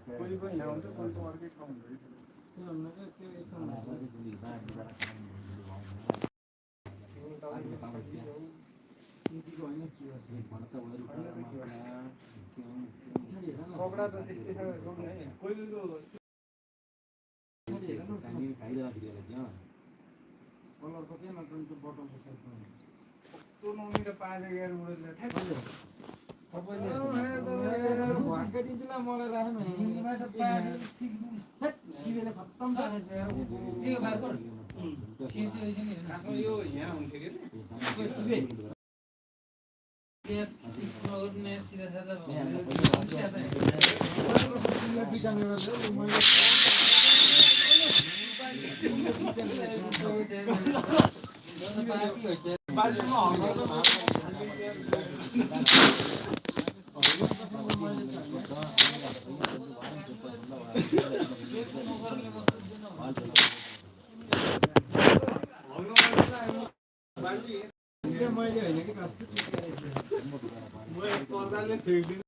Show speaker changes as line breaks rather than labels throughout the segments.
कोही पनि यहाँ हुन्छ कोही चाहिँ अर्कै ठाउँ हुन्छ
त्यो यस्तो
कपडा त त्यस्तै छ कोही
कलरको के नत्र त्यो बटनको साइडमा
त्यो नमिर पाँच हजार उडेर
तपाईँले भर्खरिन्छु मलाई राख्यो सिबेले खत्तम पारेछ
यो यहाँ हुन्थ्यो कि
सिबे
सीधा साधा
मैले होइन कि कस्तो
पर्दाले छेक्दिन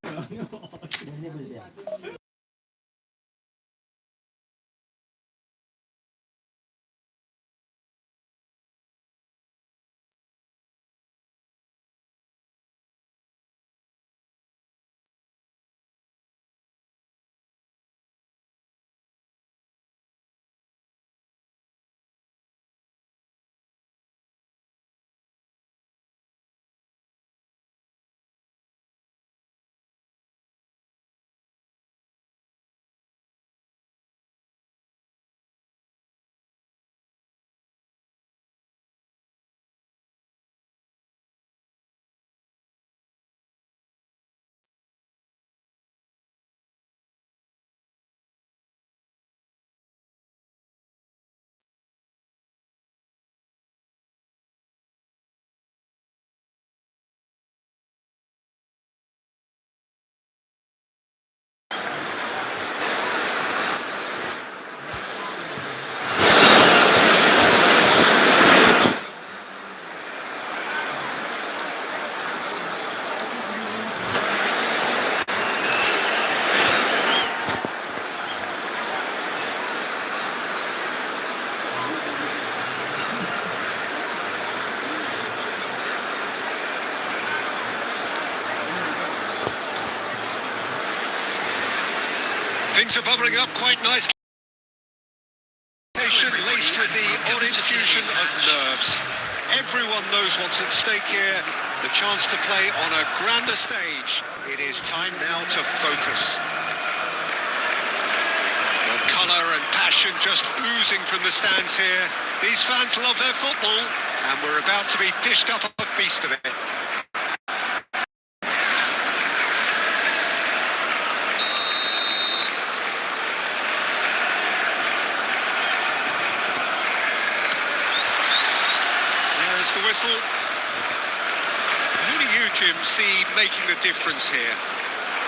Things are bubbling up quite nicely. Laced with the odd infusion of nerves. Everyone knows what's at stake here. The chance to play on a grander stage. It is time now to focus. The colour and passion just oozing from the stands here. These fans love their football, and we're about to be dished up a feast of it. The whistle. Who do you, Jim, see making the difference here?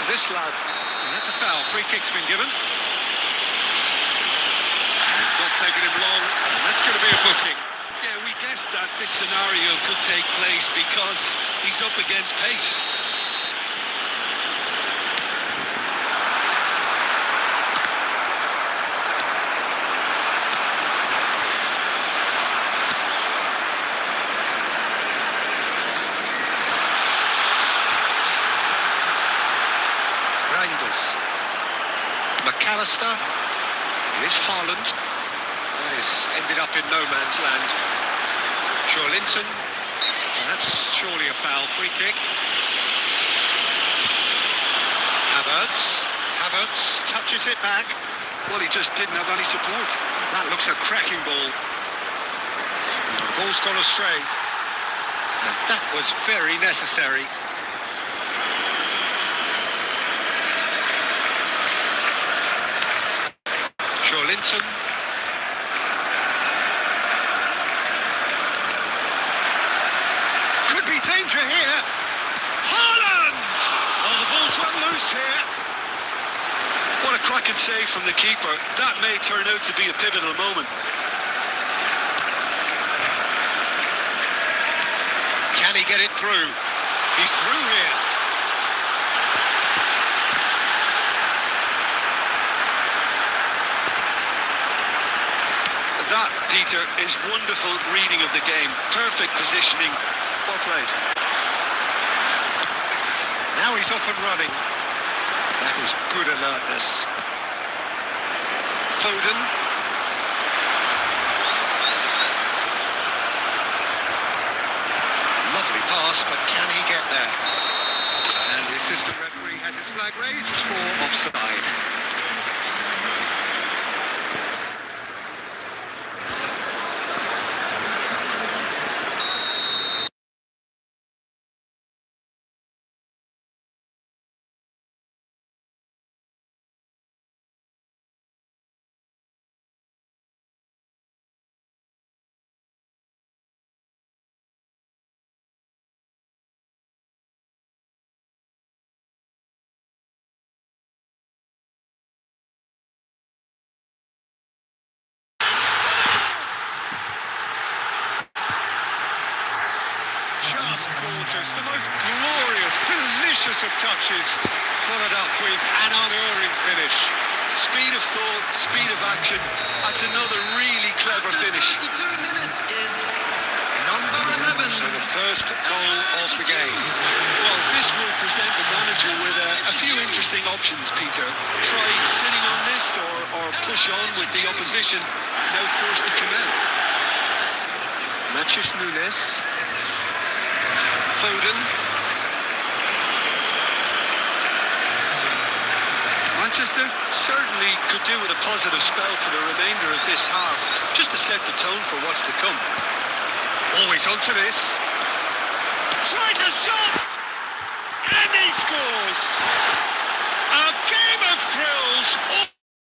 This lad. That's a foul. Free kick's been given. It's not taken him long, and that's going to be a booking.
Yeah, we guessed that this scenario could take place because he's up against pace.
McAllister, here's Haaland, this ended up in no man's land. Linton, that's surely a foul, free kick. Havertz touches it back.
Well, he just didn't have any support.
That looks a cracking ball. The ball's gone astray. And that was very necessary. Linton. Could be danger here. Haaland!
Oh, the ball's run loose here. What a cracking save from the keeper. That may turn out to be a pivotal moment.
Can he get it through? He's through here.
Peter, is wonderful reading of the game. Perfect positioning. Well played.
Now he's off and running. That was good alertness.
Foden.
Lovely pass, but can he get there? And the assistant referee has his flag raised for offside. Just gorgeous, the most glorious, delicious of touches, followed up with an unerring finish.
Speed of thought, speed of action. That's another really clever finish.
52 minutes is number 11. So the first goal of the game.
Well, this will present the manager with a few interesting options, Peter. Try sitting on this or push on with the opposition now forced to come out.
Matthews Nunes.
Foden. Manchester certainly could do with a positive spell for the remainder of this half, just to set the tone for what's to come.
Always onto this. Tries a shot! And he scores! A game of thrills,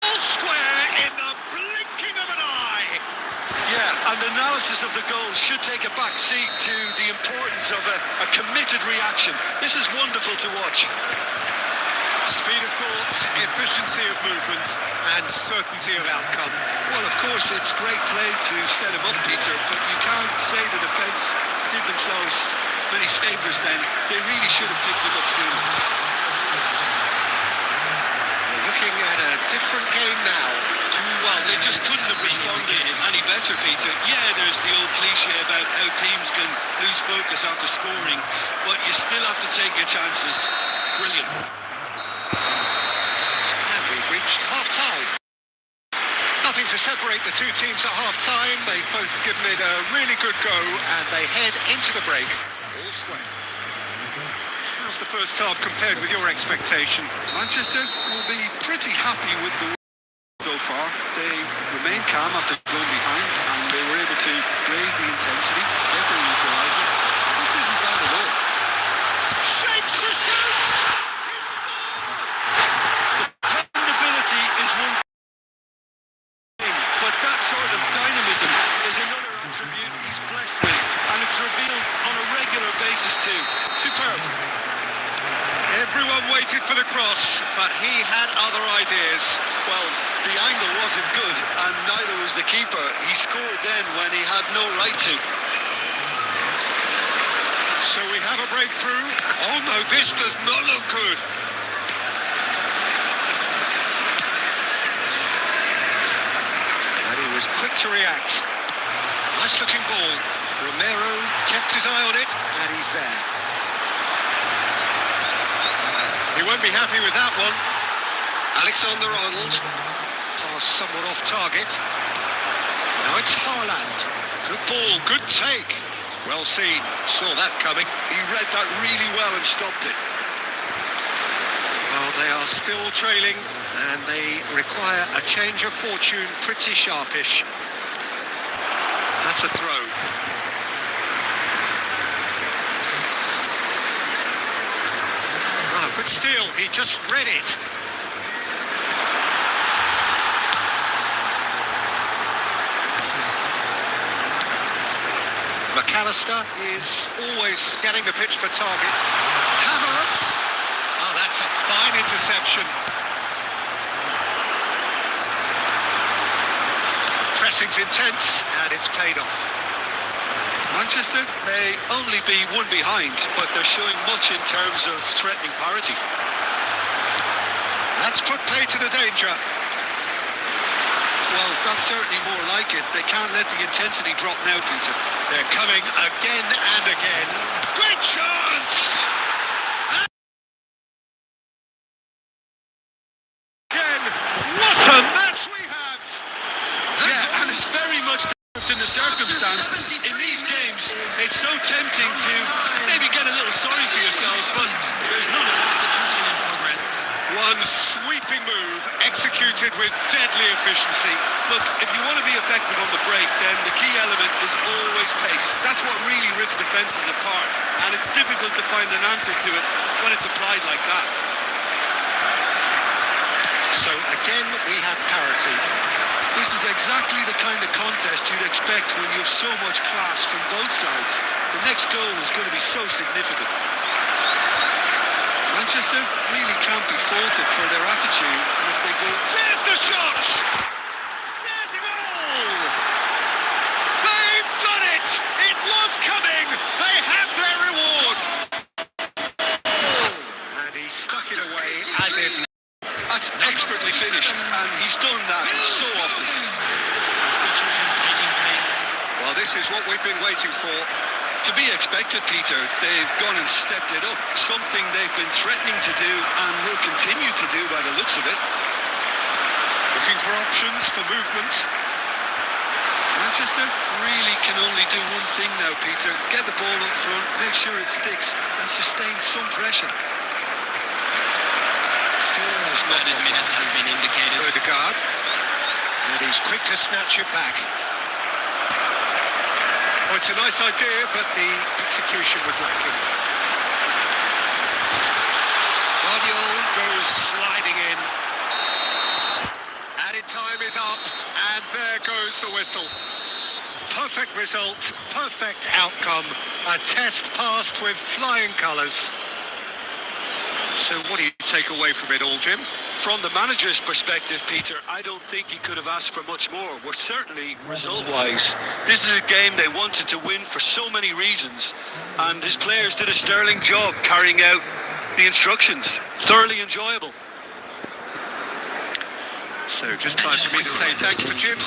all square in the blinking of an eye.
Yeah, and analysis of the goal should take a back seat to the importance of a committed reaction. This is wonderful to watch.
Speed of thought, efficiency of movement, and certainty of outcome.
Well, of course, it's great play to set him up, Peter, but you can't say the defence did themselves many favours then. They really should have picked him up sooner.
We're looking at a different game now.
Well, they just couldn't have responded any better, Peter. Yeah, there's the old cliche about how teams can lose focus after scoring, but you still have to take your chances. Brilliant.
And we've reached half-time. Nothing to separate the two teams at half-time. They've both given it a really good go, and they head into the break all square. How's the first half compared with your expectation?
Manchester will be pretty happy with the so far. They remained calm after going behind, and they were able to raise the intensity, get their equaliser. This isn't bad at all.
Shapes the shot!
Dependability is one thing, but that sort of dynamism is another attribute he's blessed with, and it's revealed on a regular basis too. Superb.
Everyone waited for the cross, but he had other ideas.
Well, the angle wasn't good, and neither was the keeper. He scored then when he had no right to.
So we have a breakthrough. Oh no, this does not look good. And he was quick to react. Nice looking ball. Romero kept his eye on it, and he's there. He won't be happy with that one.
Alexander-Arnold.
Pass somewhat off target. Now it's Haaland. Good ball, good take. Well seen. Saw that coming.
He read that really well and stopped it.
Well, they are still trailing, and they require a change of fortune pretty sharpish. That's a throw. Oh, good steal. He just read it. McAllister is always getting the pitch for targets. Havertz. Oh, that's a fine interception. Pressing's intense, and it's paid off.
Manchester may only be one behind, but they're showing much in terms of threatening parity.
That's put pay to the danger.
Well, that's certainly more like it. They can't let the intensity drop now, Peter.
They're coming again and again. Great chance! Again, what a match we have!
Yeah, and it's very much in the circumstances. In these games, it's so tempting to maybe get a little sorry for yourselves, but there's none of that.
One sweeping move, executed with deadly efficiency.
Look, if you want to be effective on the break, then the key element is always pace. That's what really rips defences apart, and it's difficult to find an answer to it when it's applied like that.
So again, we have parity.
This is exactly the kind of contest you'd expect when you have so much class from both sides. The next goal is going to be so significant. Manchester really can't be faulted for their attitude, and if they go...
There's the shot! There's the goal! They've done it! It was coming! They have their reward! And he stuck it away as if...
That's expertly finished, and he's done that so often.
Substitutions taking place.
Well, this is what we've been waiting for.
To be expected, Peter. They've gone and stepped it up, something they've been threatening to do and will continue to do by the looks of it.
Looking for options for movement.
Manchester really can only do one thing now, Peter. Get the ball up front, make sure it sticks, and sustain some pressure.
Added minutes has been indicated.
Odegaard. And he's quick to snatch it back. Oh, it's a nice idea, but the execution was lacking. Guardiola goes sliding in. Added time is up, and there goes the whistle. Perfect result, perfect outcome. A test passed with flying colours. So what do you take away from it all, Jim?
From the manager's perspective, Peter, I don't think he could have asked for much more. Well, certainly result-wise, this is a game they wanted to win for so many reasons, and his players did a sterling job carrying out the instructions. Thoroughly enjoyable.
So just time for me to say thanks to Jim.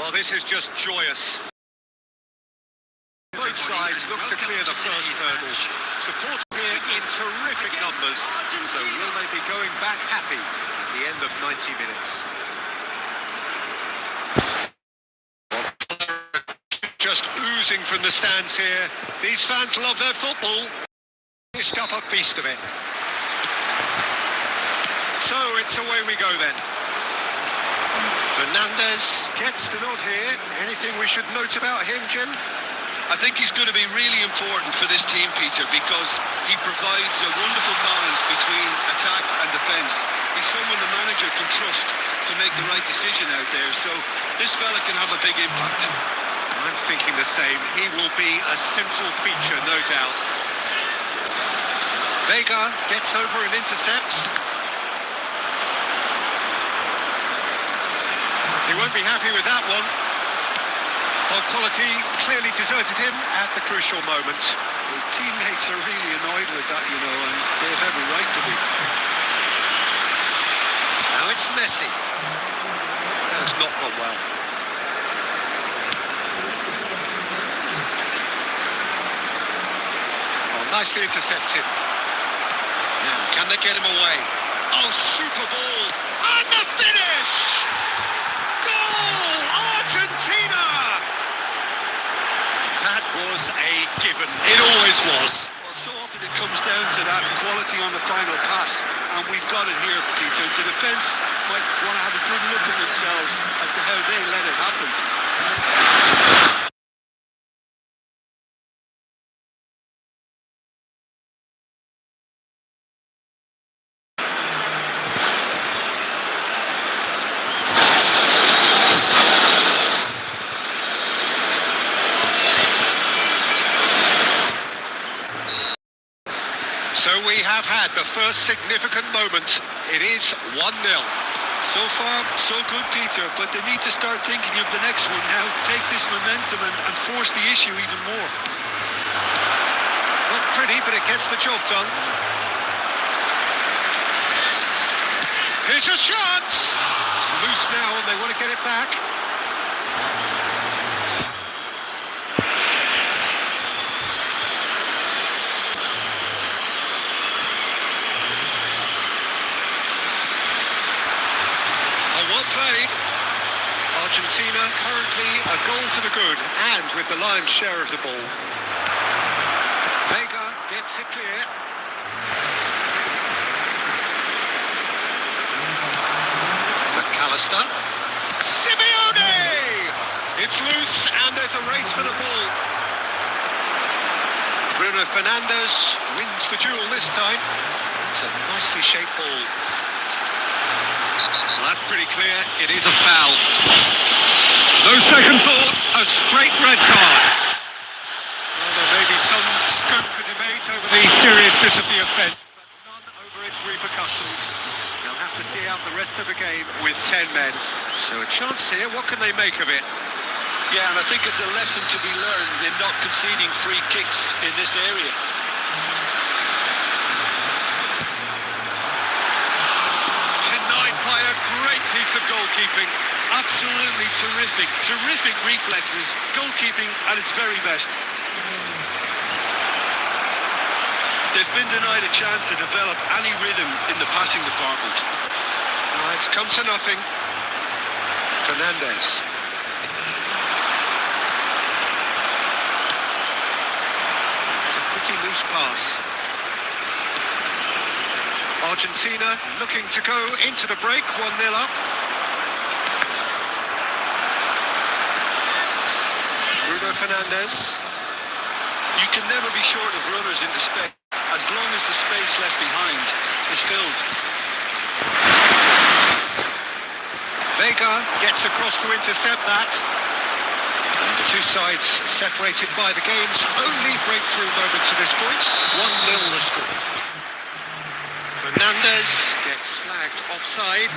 Well, this is just joyous. Both sides look to clear the first hurdle. Support here in terrific numbers, so will they be going back happy at the end of 90 minutes? Just oozing from the stands here. These fans love their football. dished up a feast of it. So it's away we go then. Fernandez gets the nod here. Anything we should note about him, Jim?
I think he's going to be really important for this team, Peter, because he provides a wonderful balance between attack and defence. He's someone the manager can trust to make the right decision out there, so this fella can have a big impact.
I'm thinking the same. He will be a central feature, no doubt. Vega gets over and intercepts. He won't be happy with that one. Well, quality clearly deserted him at the crucial moment.
His teammates are really annoyed with that, you know, and they have every right to be.
Now it's Messi. That has not gone well. Oh, nicely intercepted. Now, can they get him away? Oh, super ball. And the finish! Goal! Argentina! That was a given. It always was.
Well, so often it comes down to that quality on the final pass, and we've got it here, Peter. The defence might want to have a good look at themselves as to how they let it happen.
So we have had the first significant moment. It is 1-0.
So far, so good, Peter, but they need to start thinking of the next one now. Take this momentum and force the issue even more.
Not pretty, but it gets the job done. Here's a chance! It's loose now and they want to get it back. Well played. Argentina currently a goal to the good and with the lion's share of the ball. Vega gets it clear. McAllister. Simeone! It's loose and there's a race for the ball. Bruno Fernandes wins the duel this time. It's a nicely shaped ball. Well, that's pretty clear. It is a foul. No second thought. A straight red card. Well, there may be some scope for debate over the seriousness of the offence, but none over its repercussions. They'll have to see out the rest of the game with 10 men. So a chance here. What can they make of it?
Yeah, and I think it's a lesson to be learned in not conceding free kicks in this area.
By a great piece of goalkeeping.
Absolutely terrific, terrific reflexes, goalkeeping at its very best. They've been denied a chance to develop any rhythm in the passing department.
It's come to nothing. Fernandez. It's a pretty loose pass. Argentina looking to go into the break, 1-0 up. Bruno Fernandes.
You can never be short of runners into space as long as the space left behind is filled.
Vega gets across to intercept that. And the two sides separated by the game's only breakthrough moment to this point. 1-0 the score. Fernandez gets flagged offside.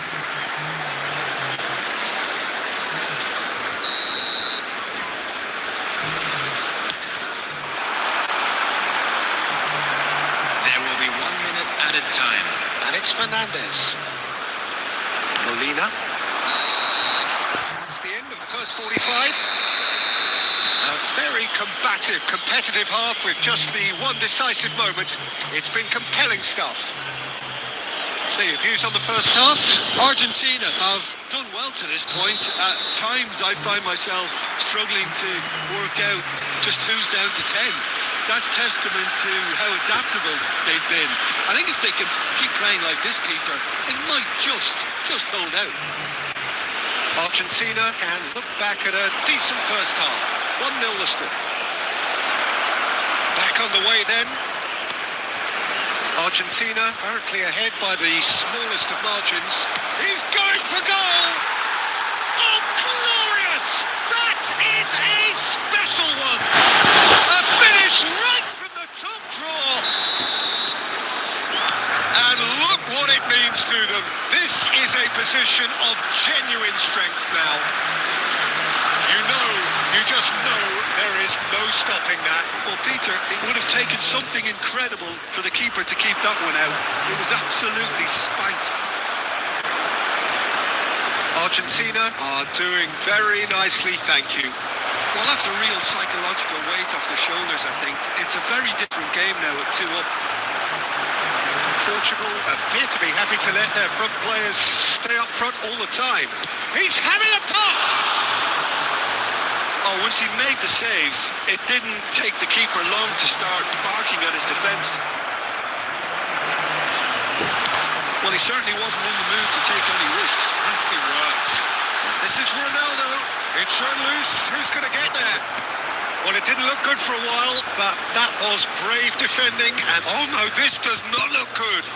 There will be 1 minute added time.
And it's Fernandez. Molina. That's the end of the first 45. A very combative, competitive half with just the one decisive moment. It's been compelling stuff. So your views on the first half?
Argentina have done well to this point. At times I find myself struggling to work out just who's down to 10. That's testament to how adaptable they've been. I think if they can keep playing like this, Peter, they might just hold out.
Argentina can look back at a decent first half. 1-0 the score. Back on the way then. Argentina currently ahead by the smallest of margins. He's going for goal! Oh, glorious! That is a special one! A finish right from the top draw! And look what it means to them. This is a position of genuine strength now. You just know there is no stopping that.
Well, Peter, it would have taken something incredible for the keeper to keep that one out. It was absolutely spanked.
Argentina are doing very nicely, thank you.
Well, that's a real psychological weight off the shoulders, I think. It's a very different game now at 2 up.
Portugal appear to be happy to let their front players stay up front all the time. He's having a pop!
Oh, once he made the save, it didn't take the keeper long to start barking at his defence. Well, he certainly wasn't in the mood to take any risks.
Nasty words. This is Ronaldo. It's run loose. Who's going to get there? Well, it didn't look good for a while, but that was brave defending. And oh no, this does not look good.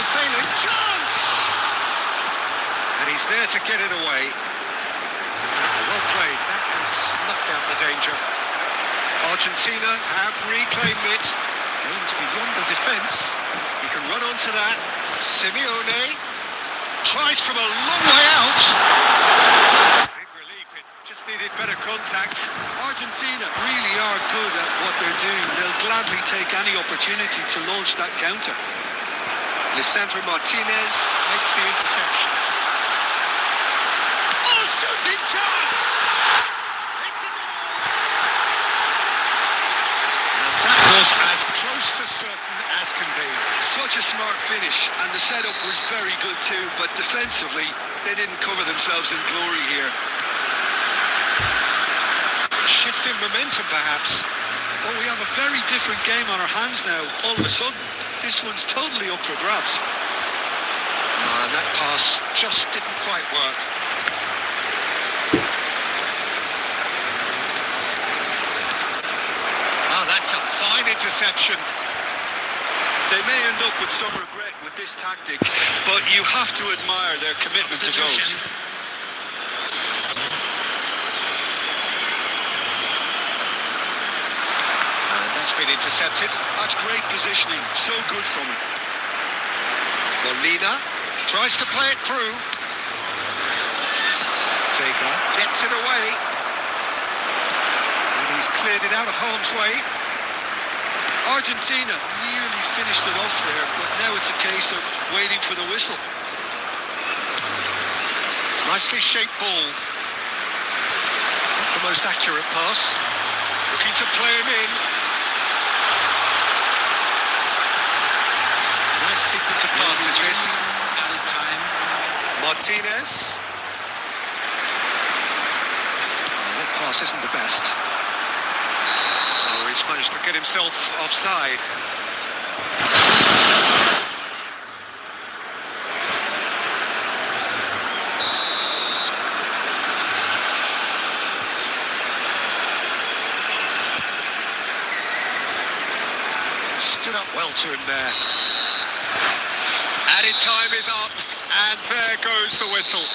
Failing chance, and he's there to get it away. Well played. That has snuffed out the danger. Argentina have reclaimed it. Aims beyond the defence. He can run onto that. Simeone tries from a long way out. Big relief. It just needed better contact.
Argentina really are good at what they're doing. They'll gladly take any opportunity to launch that counter.
Lisandro Martinez makes the interception. Oh, shooting chance! It's a goal! And that was as close to certain as can be.
Such a smart finish, and the setup was very good too, but defensively, they didn't cover themselves in glory here.
A shift in momentum, perhaps.
Oh, we have a very different game on our hands now, all of a sudden. This one's totally up for grabs.
And that pass just didn't quite work. Oh, that's a fine interception.
They may end up with some regret with this tactic, but you have to admire their commitment to goals.
That's been intercepted.
That's great positioning. So good from him.
Molina tries to play it through. Vega gets it away. And he's cleared it out of harm's way.
Argentina nearly finished it off there, but now it's a case of waiting for the whistle.
Nicely shaped ball. Not the most accurate pass. Looking to play him in. Sequence of passes this. Martinez. That pass isn't the best. Oh, he's managed to get himself offside. Stood up well to him there. Added time is up, and there goes the whistle.